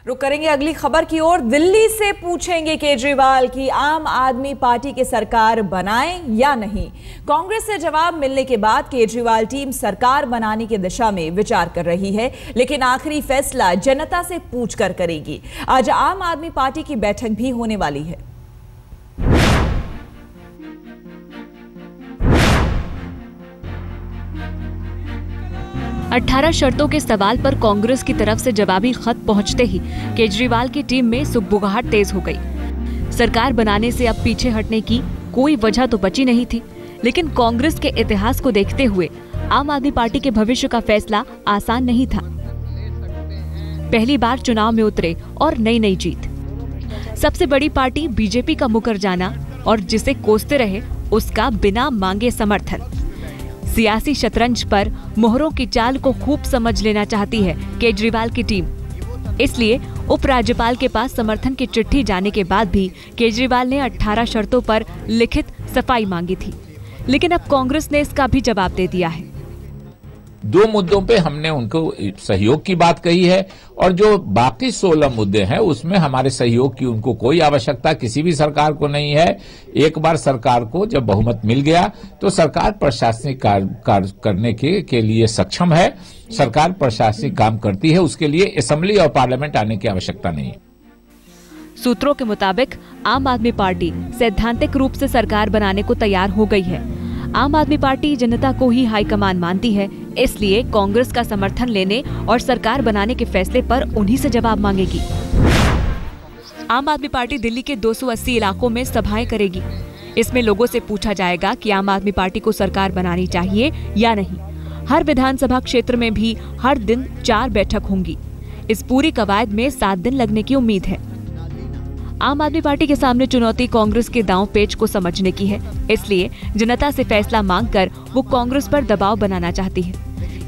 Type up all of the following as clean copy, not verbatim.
रुक करेंगे अगली खबर की ओर। दिल्ली से पूछेंगे केजरीवाल कि आम आदमी पार्टी की सरकार बनाएं या नहीं। कांग्रेस से जवाब मिलने के बाद केजरीवाल टीम सरकार बनाने की दिशा में विचार कर रही है, लेकिन आखिरी फैसला जनता से पूछकर करेगी। आज आम आदमी पार्टी की बैठक भी होने वाली है। अठारह शर्तों के सवाल पर कांग्रेस की तरफ से जवाबी खत पहुंचते ही केजरीवाल की टीम में सुगबुगाहट तेज हो गई। सरकार बनाने से अब पीछे हटने की कोई वजह तो बची नहीं थी, लेकिन कांग्रेस के इतिहास को देखते हुए आम आदमी पार्टी के भविष्य का फैसला आसान नहीं था। पहली बार चुनाव में उतरे और नई जीत। सबसे बड़ी पार्टी बीजेपी का मुकर जाना और जिसे कोसते रहे उसका बिना मांगे समर्थन। सियासी शतरंज पर मोहरों की चाल को खूब समझ लेना चाहती है केजरीवाल की टीम। इसलिए उपराज्यपाल के पास समर्थन की चिट्ठी जाने के बाद भी केजरीवाल ने 18 शर्तों पर लिखित सफाई मांगी थी, लेकिन अब कांग्रेस ने इसका भी जवाब दे दिया है। दो मुद्दों पे हमने उनको सहयोग की बात कही है और जो बाकी 16 मुद्दे हैं उसमें हमारे सहयोग की उनको कोई आवश्यकता किसी भी सरकार को नहीं है। एक बार सरकार को जब बहुमत मिल गया तो सरकार प्रशासनिक कार्य करने के लिए सक्षम है। सरकार प्रशासनिक काम करती है, उसके लिए असेंबली और पार्लियामेंट आने की आवश्यकता नहीं है। सूत्रों के मुताबिक आम आदमी पार्टी सैद्धांतिक रूप से सरकार बनाने को तैयार हो गई है। आम आदमी पार्टी जनता को ही हाईकमान मानती है, इसलिए कांग्रेस का समर्थन लेने और सरकार बनाने के फैसले पर उन्हीं से जवाब मांगेगी। आम आदमी पार्टी दिल्ली के 280 इलाकों में सभाएं करेगी। इसमें लोगों से पूछा जाएगा कि आम आदमी पार्टी को सरकार बनानी चाहिए या नहीं। हर विधानसभा क्षेत्र में भी हर दिन 4 बैठक होंगी। इस पूरी कवायद में 7 दिन लगने की उम्मीद है। आम आदमी पार्टी के सामने चुनौती कांग्रेस के दांव पेच को समझने की है, इसलिए जनता से फैसला मांगकर वो कांग्रेस पर दबाव बनाना चाहती है।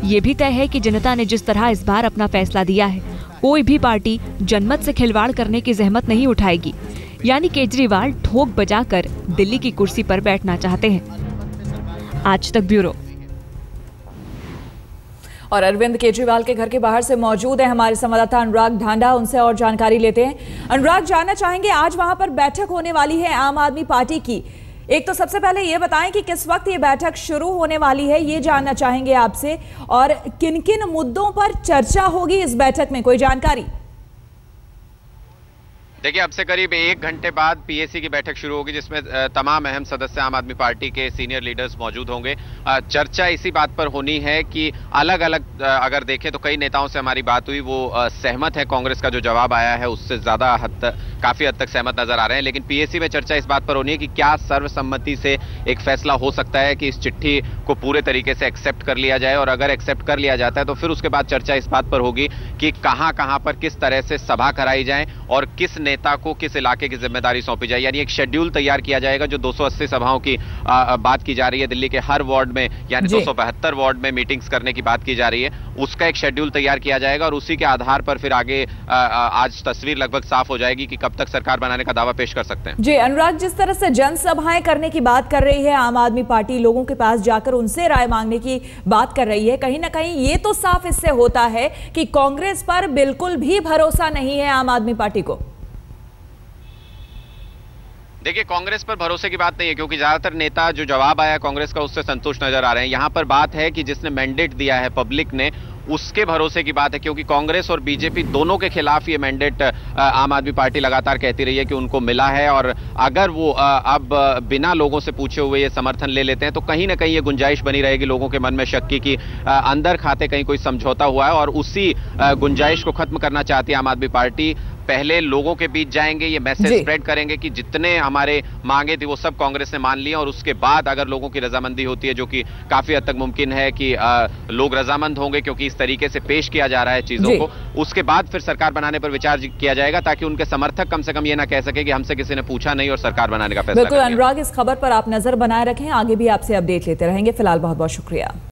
ये भी तय है कि जनता ने जिस तरह इस बार अपना फैसला दिया है, कोई भी पार्टी जनमत से खिलवाड़ करने की जहमत नहीं उठाएगी। यानी केजरीवाल ठोक बजाकर दिल्ली की कुर्सी पर बैठना चाहते हैं। आज तक ब्यूरो। और अरविंद केजरीवाल के घर के बाहर से मौजूद है हमारे संवाददाता अनुराग ढांडा, उनसे और जानकारी लेते हैं। अनुराग, जानना चाहेंगे आज वहां पर बैठक होने वाली है आम आदमी पार्टी की। एक तो सबसे पहले ये बताएं कि किस वक्त ये बैठक शुरू होने वाली है, ये जानना चाहेंगे आपसे, और किन किन मुद्दों पर चर्चा होगी इस बैठक में, कोई जानकारी? देखिए, अब से करीब 1 घंटे बाद पीएसी की बैठक शुरू होगी, जिसमें तमाम अहम सदस्य आम आदमी पार्टी के सीनियर लीडर्स मौजूद होंगे। चर्चा इसी बात पर होनी है कि अलग अलग अगर देखें तो कई नेताओं से हमारी बात हुई, वो सहमत है। कांग्रेस का जो जवाब आया है उससे ज्यादा काफी हद तक सहमत नजर आ रहे हैं। लेकिन पीएसी में चर्चा इस बात पर होनी है कि क्या सर्वसम्मति से एक फैसला हो सकता है कि इस चिट्ठी को पूरे तरीके से एक्सेप्ट कर लिया जाए, और अगर एक्सेप्ट कर लिया जाता है तो फिर उसके बाद चर्चा इस बात पर होगी कि कहां पर किस तरह से सभा कराई जाए और किस नेता को किस इलाके की जिम्मेदारी सौंपी जाए। यानी एक शेड्यूल तैयार किया जाएगा। जो 280 सभाओं की बात की जा रही है दिल्ली के हर वार्ड में, यानी 272 वार्ड में मीटिंग्स करने की बात की जा रही है, उसका एक शेड्यूल तैयार किया जाएगा और उसी के आधार पर फिर आगे आज तस्वीर लगभग साफ हो जाएगी कि कब तक सरकार बनाने का दावा पेश कर सकते हैं। जी अनुराग, जिस तरह से जनसभाएं करने की बात कर रही है आम आदमी पार्टी, लोगों के पास जाकर उनसे राय मांगने की बात कर रही है, कहीं ना कहीं ये तो साफ इससे होता है कि कांग्रेस पर बिल्कुल भी भरोसा नहीं है आम आदमी पार्टी को। देखिए, कांग्रेस पर भरोसे की बात नहीं है, क्योंकि ज्यादातर नेता जो जवाब आया कांग्रेस का उससे संतुष्ट नजर आ रहे हैं। यहां पर बात है कि जिसने मैंडेट दिया है पब्लिक ने, उसके भरोसे की बात है, क्योंकि कांग्रेस और बीजेपी दोनों के खिलाफ ये मैंडेट आम आदमी पार्टी लगातार कहती रही है कि उनको मिला है, और अगर वो अब बिना लोगों से पूछे हुए ये समर्थन ले लेते हैं तो कहीं ना कहीं ये गुंजाइश बनी रहेगी लोगों के मन में शक की कि अंदर खाते कहीं कोई समझौता हुआ है, और उसी गुंजाइश को खत्म करना चाहती है आम आदमी पार्टी। पहले लोगों के बीच जाएंगे, ये मैसेज स्प्रेड करेंगे कि जितने हमारे मांगे थी वो सब कांग्रेस ने मान लिया, और उसके बाद अगर लोगों की रजामंदी होती है, जो कि काफी हद तक मुमकिन है कि लोग रजामंद होंगे क्योंकि इस तरीके से पेश किया जा रहा है चीजों को, उसके बाद फिर सरकार बनाने पर विचार किया जाएगा, ताकि उनके समर्थक कम से कम ये ना कह सके कि हमसे किसी ने पूछा नहीं और सरकार बनाने का फैसला। बिल्कुल अनुराग, इस खबर पर आप नजर बनाए रखें, आगे भी आपसे अपडेट लेते रहेंगे। फिलहाल बहुत बहुत शुक्रिया।